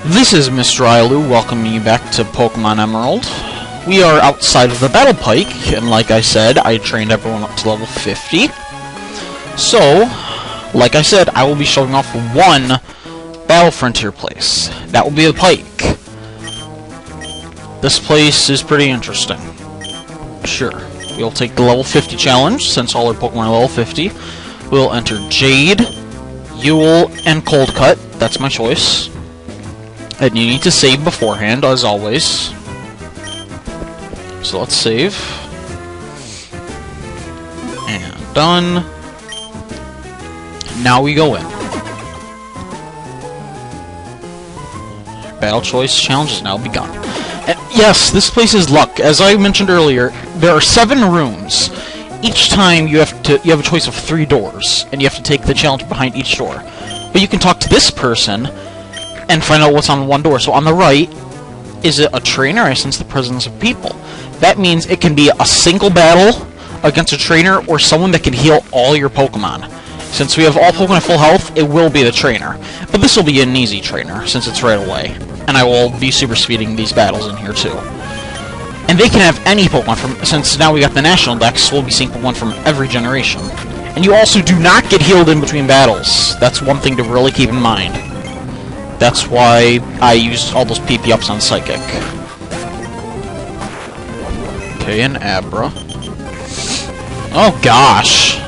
This is Mr. Ilu welcoming you back to Pokemon Emerald. We are outside of the Battle Pike, and like I said, I trained everyone up to level 50. So, like I said, I will be showing off one Battle Frontier place. That will be the Pike. This place is pretty interesting. Sure. We'll take the level 50 challenge, since all our Pokemon are level 50. We'll enter Jade, Yule, and Cold Cut. That's my choice. And you need to save beforehand, as always. So let's save. And done. Now we go in. Battle Choice Challenge has now begun. And yes, this place is luck. As I mentioned earlier, there are 7 rooms. Each time you have a choice of 3 doors, and you have to take the challenge behind each door. But you can talk to this person and find out what's on one door. So on the right, is it a trainer? I sense the presence of people. That means it can be a single battle against a trainer or someone that can heal all your Pokemon. Since we have all Pokemon at full health, it will be the trainer. But this will be an easy trainer, since it's right away. And I will be super speeding these battles in here too. And they can have any Pokemon from, since now we got the National Dex, we'll be seeing Pokemon from every generation. And you also do not get healed in between battles. That's one thing to really keep in mind. That's why I used all those PP ups on Psychic. Okay, an Abra. Oh gosh!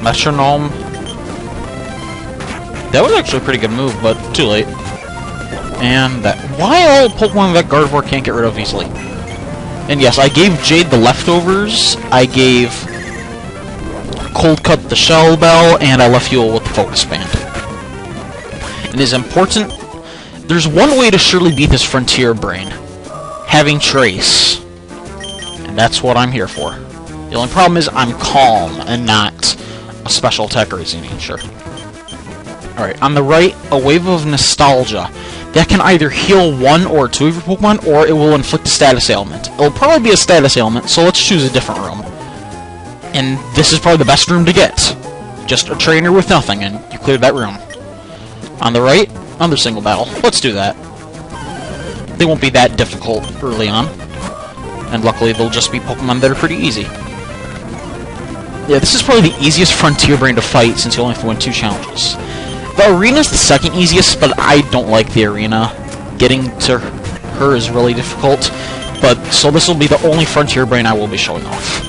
Metronome. That was actually a pretty good move, but too late. And that. Why all Pokemon that Gardevoir can't get rid of easily? And yes, I gave Jade the leftovers. I gave Cold Cut the Shell Bell, and I left Yule with the Focus Band. It is important. There's one way to surely beat this Frontier Brain. Having Trace. And that's what I'm here for. The only problem is I'm calm and not a special attack raising nature. Alright, on the right, a Wave of Nostalgia. That can either heal 1 or 2 of your Pokemon, or it will inflict a status ailment. It'll probably be a status ailment, so let's choose a different room. And this is probably the best room to get. Just a trainer with nothing, and you cleared that room. On the right, another single battle. Let's do that. They won't be that difficult early on. And luckily, they'll just be Pokemon that are pretty easy. Yeah, this is probably the easiest Frontier Brain to fight, since you only have to win 2 challenges. The arena's the second easiest, but I don't like the arena. Getting to her is really difficult. But so this will be the only Frontier Brain I will be showing off.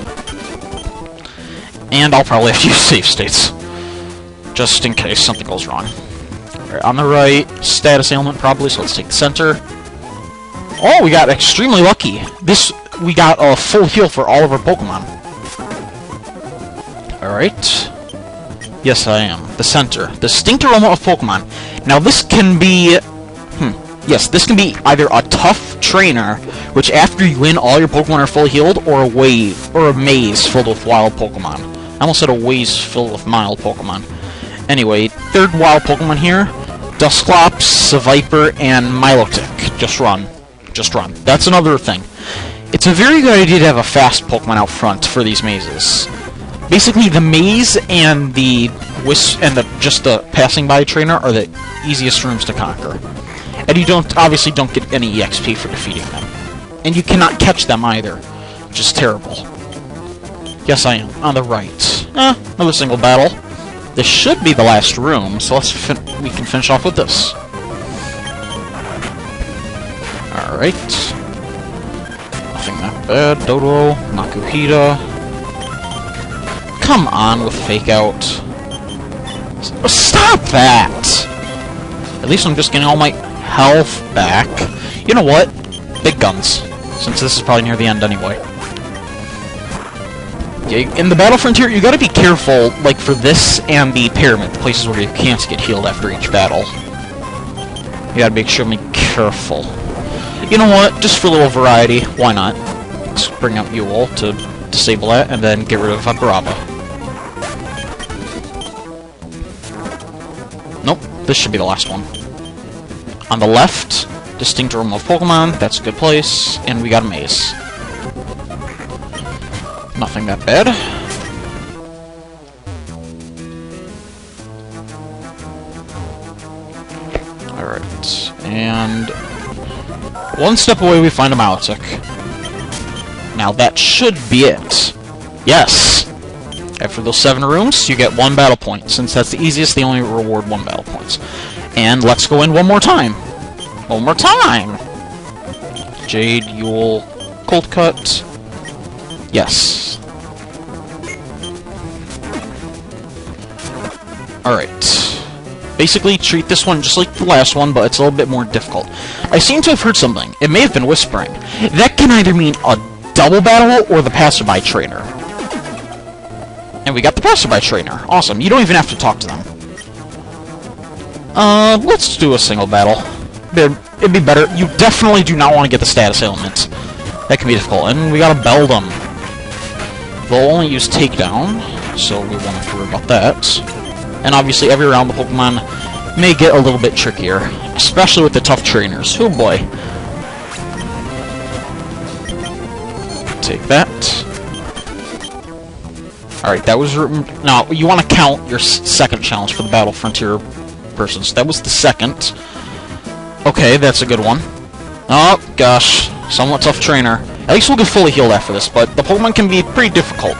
And I'll probably have to use save states. Just in case something goes wrong. Alright, on the right, status ailment probably, so let's take the center. Oh, we got extremely lucky. We got a full heal for all of our Pokemon. Alright. Yes, I am. The center. The Distinct Aroma of Pokemon. Now, this can be... Yes, this can be either a tough trainer, which after you win, all your Pokemon are fully healed, or a wave, or a maze filled with wild Pokemon. I almost said a maze filled with mild Pokemon. Anyway, third wild Pokemon here. Dusclops, SEVIPER, and Milotic. Just run. Just run. That's another thing. It's a very good idea to have a fast Pokemon out front for these mazes. Basically, the maze and the just the passing by trainer are the easiest rooms to conquer. And you obviously don't get any EXP for defeating them. And you cannot catch them either, which is terrible. Yes, I am. On the right. Another single battle. This should be the last room, so we can finish off with this. Alright. Nothing that bad. Dodo, Makuhita. Come on with Fake Out. Stop that! At least I'm just getting all my health back. You know what? Big guns. Since this is probably near the end anyway. In the Battle Frontier, you gotta be careful, like for this and the Pyramid, the places where you can't get healed after each battle. You gotta be extremely careful. You know what? Just for a little variety, why not? Let's bring out Yule to disable that, and then get rid of Agrava. Nope, this should be the last one. On the left, Distinct Aroma of Pokemon, that's a good place, and we got a maze. Nothing that bad. Alright, and one step away we find a Maltic. Now that should be it. Yes! After those 7 rooms, you get 1 battle point. Since that's the easiest, they only reward 1 battle points. And let's go in one more time. One more time! Jade, Yule, Cold Cut. Yes. Alright. Basically, treat this one just like the last one, but it's a little bit more difficult. I seem to have heard something. It may have been whispering. That can either mean a double battle or the passerby trainer. And we got the passerby trainer. Awesome. You don't even have to talk to them. Let's do a single battle. It'd be better. You definitely do not want to get the status ailment. That can be difficult. And we gotta bell them. They'll only use takedown, so we won't have to worry about that. And obviously, every round the Pokemon may get a little bit trickier, especially with the tough trainers. Oh boy. Take that. Alright, that was... Now, you want to count your second challenge for the Battle Frontier persons. That was the second. Okay, that's a good one. Oh, gosh. Somewhat tough trainer. At least we'll get fully healed after this, but the Pokemon can be pretty difficult.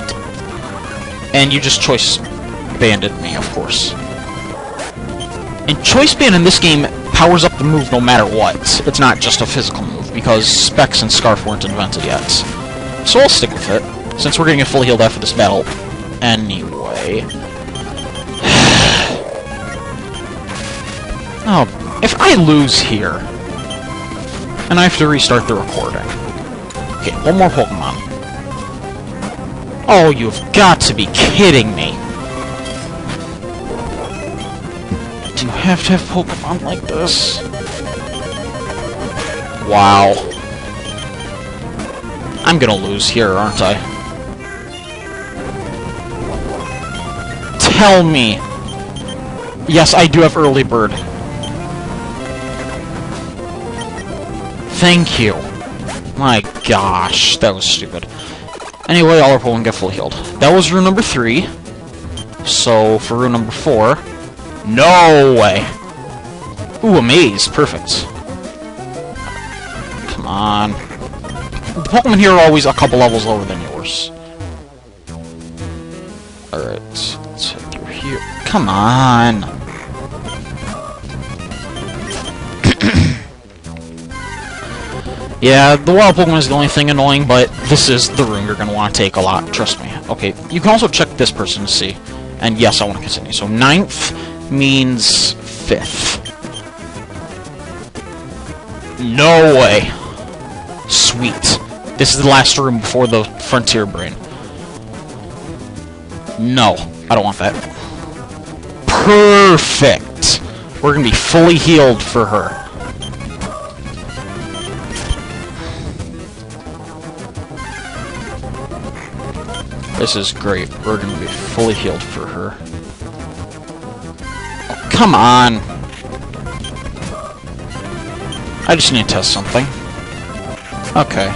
And you just choice banded me, of course. And choice band in this game powers up the move no matter what. It's not just a physical move, because Specs and Scarf weren't invented yet. So I'll stick with it, since we're getting it fully healed after this battle. Anyway. Oh, if I lose here, and I have to restart the recording. Okay, one more Pokemon. Oh, you've got to be kidding me. Do you have to have Pokemon like this? Wow. I'm gonna lose here, aren't I? Tell me! Yes, I do have Early Bird. Thank you. My gosh, that was stupid. Anyway, all our Pokemon get full healed. That was room number 3. So, for room number 4... No way! Ooh, a maze. Perfect. Come on. The Pokemon here are always a couple levels lower than yours. Alright, let's head through here. Come on! Yeah, the wild Pokemon is the only thing annoying, but this is the room you're going to want to take a lot, trust me. Okay, you can also check this person to see. And yes, I want to continue. So 9th means 5th. No way! Sweet. This is the last room before the Frontier Brain. No, I don't want that. Perfect! We're going to be fully healed for her. This is great. We're going to be fully healed for her. Oh, come on! I just need to test something. Okay.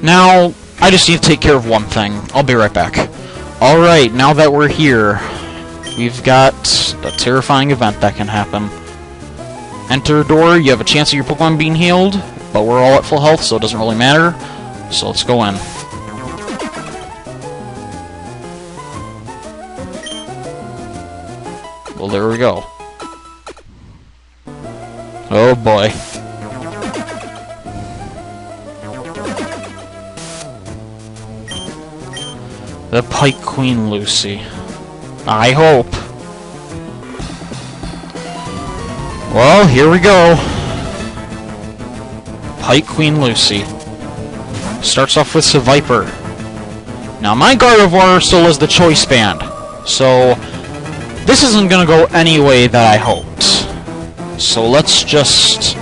Now, I just need to take care of one thing. I'll be right back. Alright, now that we're here, we've got a terrifying event that can happen. Enter a door, you have a chance of your Pokemon being healed, but we're all at full health, so it doesn't really matter. So let's go in. Well, there we go. Oh boy. The Pike Queen Lucy. I hope. Well, here we go. Pike Queen Lucy. Starts off with SEVIPER. Now, my Gardevoir still has the choice band, so this isn't gonna go any way that I hoped. So let's just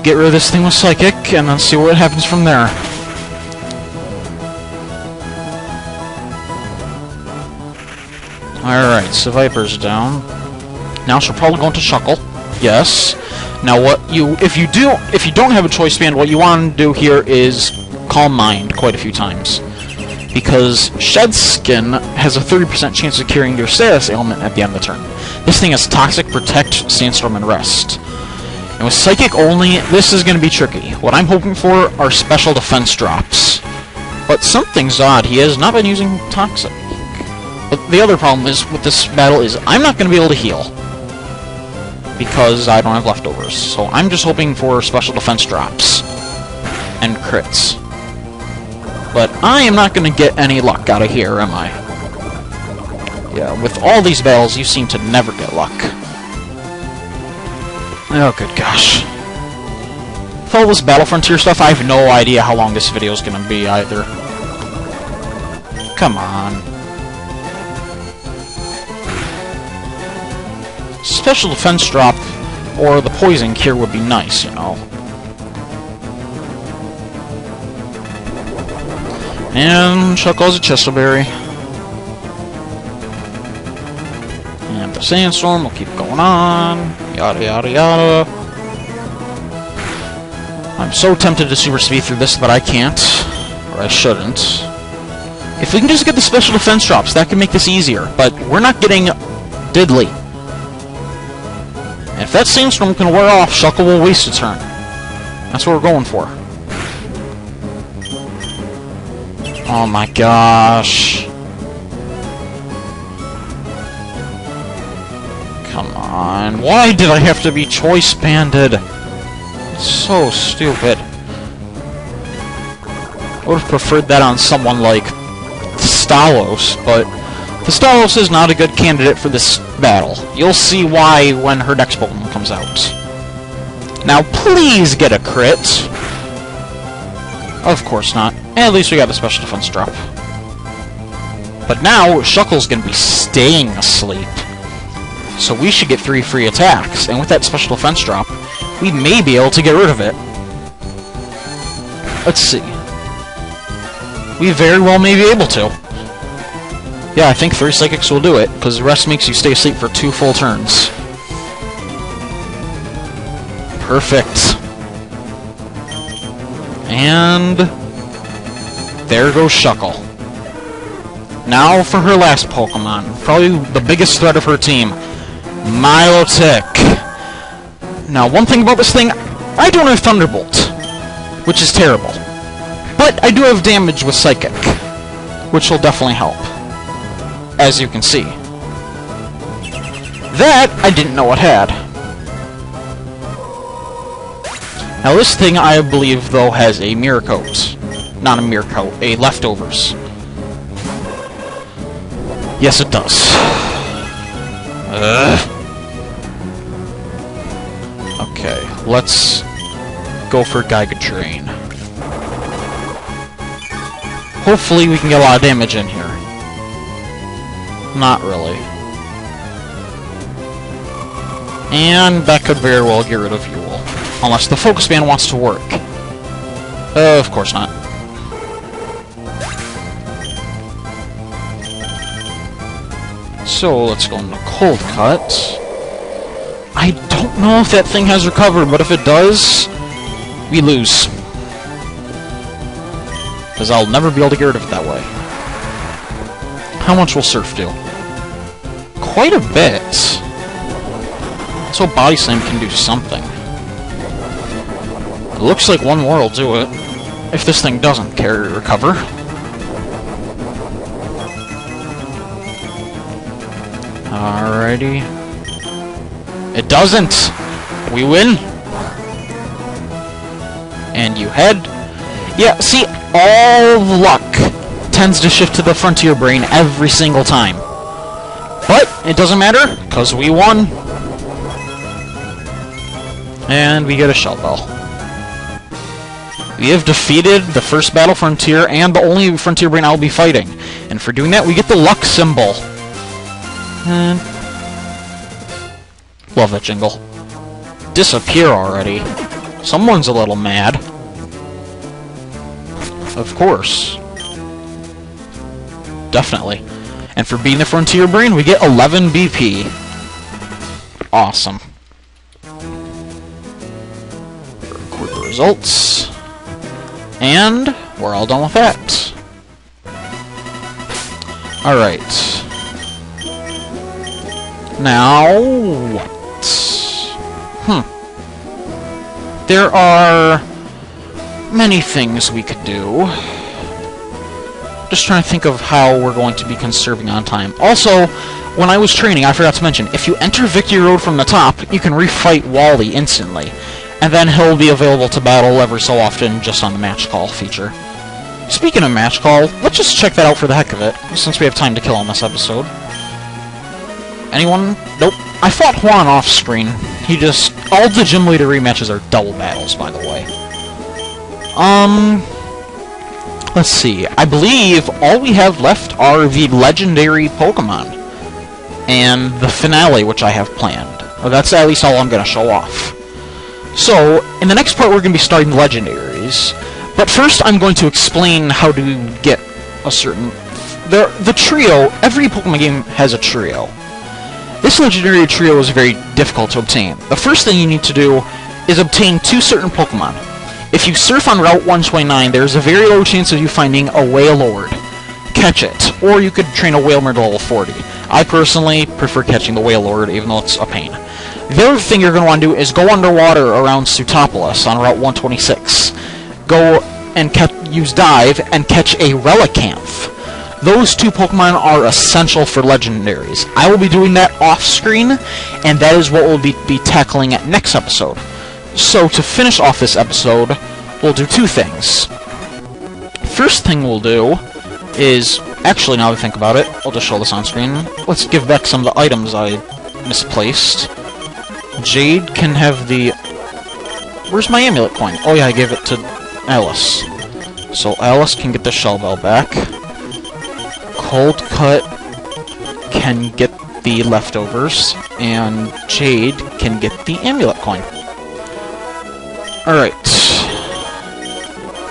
get rid of this thing with Psychic, and then see what happens from there. Alright, SEVIPER's down. Now she'll probably go into Shuckle. Yes. Now if you don't have a choice band, what you want to do here is Calm Mind quite a few times. Because Shed Skin has a 30% chance of curing your status ailment at the end of the turn. This thing has Toxic, Protect, Sandstorm, and Rest. And with Psychic only, this is going to be tricky. What I'm hoping for are special defense drops. But something's odd. He has not been using Toxic. But the other problem is with this battle is I'm not going to be able to heal. Because I don't have leftovers. So I'm just hoping for special defense drops. And crits. But I am not going to get any luck out of here, am I? Yeah, with all these battles, you seem to never get luck. Oh, good gosh. With all this Battle Frontier stuff, I have no idea how long this video is going to be, either. Come on. Special defense drop, or the poison cure would be nice, you know. And Shuckles a Chesterberry. And the Sandstorm will keep going on. Yada yada yada. I'm so tempted to super speed through this, but I can't. Or I shouldn't. If we can just get the special defense drops, that could make this easier. But we're not getting diddly. And if that Sandstorm can wear off, Shuckle will waste a turn. That's what we're going for. Oh my gosh. Come on. Why did I have to be choice banded? It's so stupid. I would have preferred that on someone like Stalos, but Stalos is not a good candidate for this battle. You'll see why when her next Pokemon comes out. Now please get a crit. Of course not. At least we got the special defense drop. But now, Shuckle's gonna be staying asleep. So we should get 3 free attacks. And with that special defense drop, we may be able to get rid of it. Let's see. We very well may be able to. Yeah, I think 3 Psychics will do it, because the rest makes you stay asleep for 2 full turns. Perfect. And there goes Shuckle. Now for her last Pokemon. Probably the biggest threat of her team. Milotic. Now, one thing about this thing, I don't have Thunderbolt, which is terrible. But I do have damage with Psychic, which will definitely help, as you can see. That, I didn't know it had. Now this thing, I believe, though, has a Mirror Coat. Not a Mirror Coat, a Leftovers. Yes, it does. Okay, let's go for Giga Drain. Hopefully we can get a lot of damage in here. Not really. And that could very well get rid of Yule. Unless the Focus Band wants to work. Of course not. So, let's go into Cold Cut. I don't know if that thing has recovered, but if it does, we lose. Because I'll never be able to get rid of it that way. How much will Surf do? Quite a bit. So Body Slam can do something. It looks like one more will do it. If this thing doesn't recover. Alrighty. It doesn't! We win! And you head. Yeah, see, all luck tends to shift to the Frontier Brain every single time. But it doesn't matter, because we won. And we get a Shell Bell. We have defeated the first Battle Frontier and the only Frontier Brain I'll be fighting. And for doing that, we get the luck symbol. And love that jingle. Disappear already. Someone's a little mad. Of course. Definitely. And for being the Frontier Brain, we get 11 BP. Awesome. Record the results. And we're all done with that. Alright. Now, what? There are many things we could do. Just trying to think of how we're going to be conserving on time. Also, when I was training, I forgot to mention, if you enter Victory Road from the top, you can refight Wally instantly. And then he'll be available to battle every so often just on the match call feature. Speaking of match call, let's just check that out for the heck of it, since we have time to kill on this episode. Anyone? Nope. I fought Juan off-screen. He just... all the gym leader rematches are double battles, by the way. Let's see. I believe all we have left are the legendary Pokemon. And the finale, which I have planned. Or that's at least all I'm going to show off. So, in the next part we're going to be starting the legendaries. But first I'm going to explain how to get a certain... The trio, every Pokemon game has a trio. This legendary trio is very difficult to obtain. The first thing you need to do is obtain 2 certain Pokemon. If you surf on Route 129, there's a very low chance of you finding a Wailord. Catch it. Or you could train a Wailmer to level 40. I personally prefer catching the Wailord, even though it's a pain. The other thing you're going to want to do is go underwater around Sutopolis on Route 126. Go and use Dive and catch a Relicanth. Those 2 Pokemon are essential for legendaries. I will be doing that off-screen, and that is what we'll be tackling at next episode. So, to finish off this episode, we'll do 2 things. First thing we'll do is... actually, now that I think about it, I'll just show this on screen. Let's give back some of the items I misplaced. Jade can have the... where's my amulet coin? Oh yeah, I gave it to Alice. So Alice can get the Shell Bell back. Cold Cut can get the leftovers. And Jade can get the amulet coin. Alright.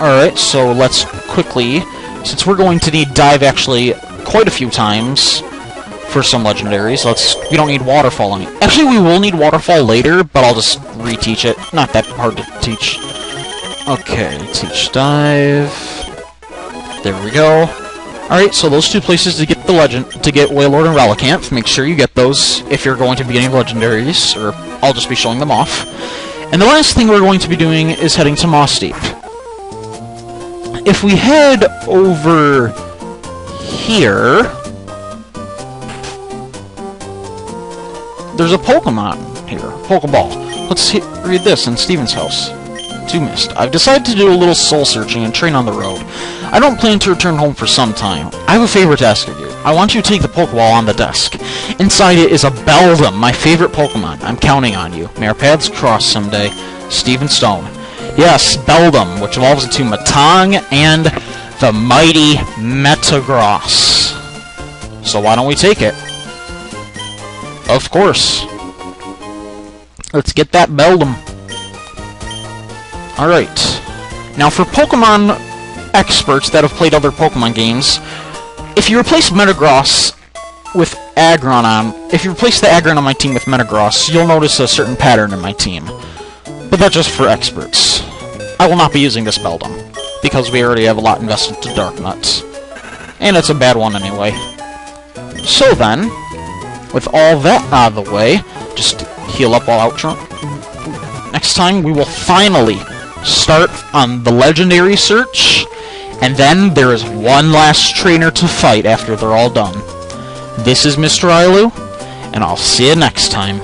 Alright, so let's quickly... since we're going to need Dive actually quite a few times for some legendaries, we don't need Waterfall any. Actually, we will need Waterfall later, but I'll just reteach it. Not that hard to teach. Okay, teach Dive. There we go. Alright, so those 2 places to get the Wailord and Relicanth. Make sure you get those if you're going to be getting legendaries, or I'll just be showing them off. And the last thing we're going to be doing is heading to Moss Deep. If we head over here, there's a Pokemon here, Pokeball. Let's read this in Steven's house. To Mist. I've decided to do a little soul searching and train on the road. I don't plan to return home for some time. I have a favor to ask of you. I want you to take the Pokeball on the desk. Inside it is a Beldum, my favorite Pokemon. I'm counting on you. May our paths cross someday. Stephen Stone. Yes, Beldum, which evolves into Matang and the mighty Metagross. So why don't we take it? Of course. Let's get that Beldum. Alright. Now for Pokemon experts that have played other Pokemon games, if you replace Metagross with Aggron if you replace the Aggron on my team with Metagross, you'll notice a certain pattern in my team. But that's just for experts. I will not be using this Beldum, because we already have a lot invested to Darknuts. And it's a bad one anyway. So then, with all that out of the way, just heal up while out drunk. Next time, we will finally start on the legendary search, and then there is one last trainer to fight after they're all done. This is Mr. Ilu, and I'll see you next time.